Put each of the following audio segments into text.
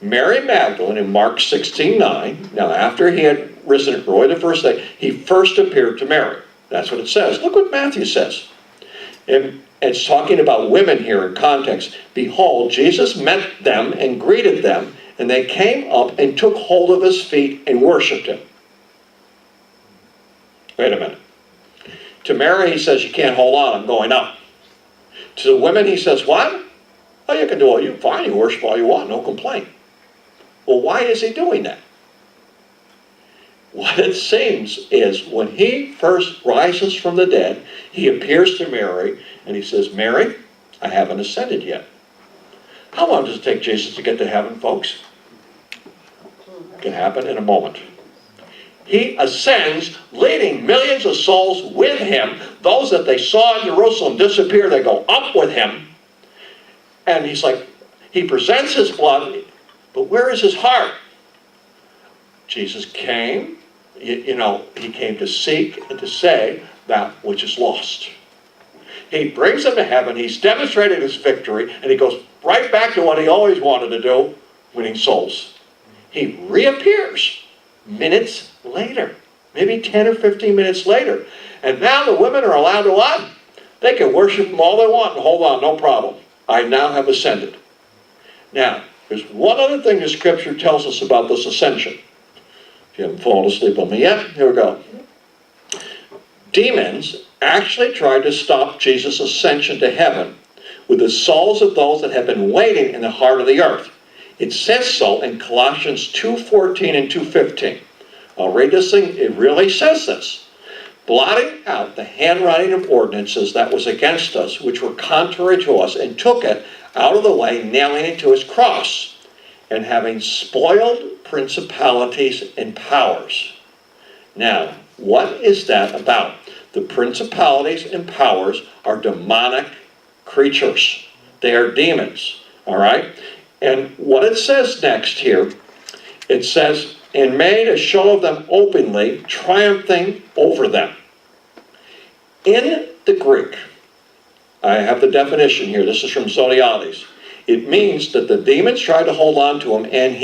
Mary Magdalene in Mark 16:9. Now, after he had risen at early the first day, he first appeared to Mary. That's what it says. Look what Matthew says. And it's talking about women here in context. Behold, Jesus met them and greeted them, and they came up and took hold of his feet and worshipped him. Wait a minute. To Mary, he says, you can't hold on, I'm going up. To the women, he says, what? Oh, you can do all you fine, you worship all you want, no complaint. Well, why is he doing that? What it seems is when he first rises from the dead, he appears to Mary and he says, Mary, I haven't ascended yet. How long does it take Jesus to get to heaven, folks? It can happen in a moment. He ascends, leading millions of souls with him. Those that they saw in Jerusalem disappear, they go up with him. And he's like, he presents his blood, but where is his heart? Jesus came, he came to seek and to save that which is lost. He brings them to heaven, he's demonstrated his victory, and he goes right back to what he always wanted to do, winning souls. He reappears minutes later, maybe 10 or 15 minutes later. And now the women are allowed to what? They can worship him all they want and hold on, no problem. I now have ascended. Now, there's one other thing the scripture tells us about this ascension. If you haven't fallen asleep on me yet, here we go. Demons actually tried to stop Jesus' ascension to heaven with the souls of those that have been waiting in the heart of the earth. It says so in Colossians 2:14 and 2:15. I'll read this thing. It really says this. Blotting out the handwriting of ordinances that was against us, which were contrary to us, and took it out of the way, nailing it to his cross, and having spoiled principalities and powers. Now, what is that about? The principalities and powers are demonic creatures. They are demons, all right? And what it says next here, it says, and made a show of them openly, triumphing over them. In the Greek, I have the definition here. This is from Zodiades. It means that the demons tried to hold on to him, and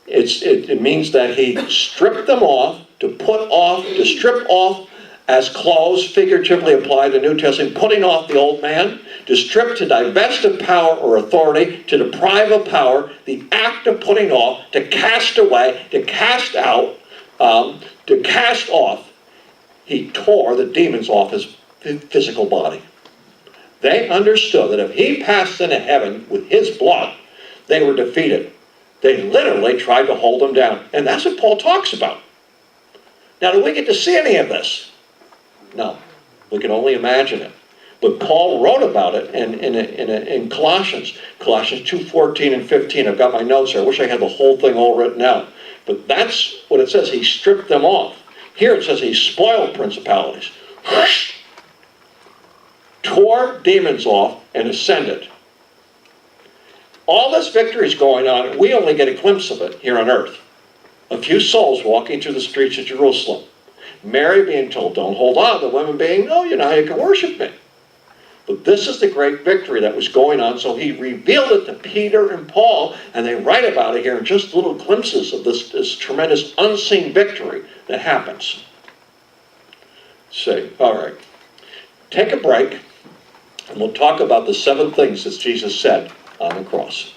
it means that he stripped them off, to strip off as clothes figuratively applied the New Testament, putting off the old man, to strip, to divest of power or authority, to deprive of power, the act of putting off, to cast away, to cast out, to cast off. He tore the demons off his physical body. They understood that if he passed into heaven with his blood, they were defeated. They literally tried to hold him down. And that's what Paul talks about. Now, do we get to see any of this? No. We can only imagine it. But Paul wrote about it in Colossians. Colossians 2:14 and 15. I've got my notes here. I wish I had the whole thing all written out. But that's what it says. He stripped them off. Here it says he spoiled principalities. Tore demons off and ascended. All this victory is going on, and we only get a glimpse of it here on earth. A few souls walking through the streets of Jerusalem. Mary being told, don't hold on. The women being, no, you can worship me. But this is the great victory that was going on, so he revealed it to Peter and Paul, and they write about it here in just little glimpses of this tremendous unseen victory that happens. All right. Take a break, and we'll talk about the 7 things that Jesus said on the cross.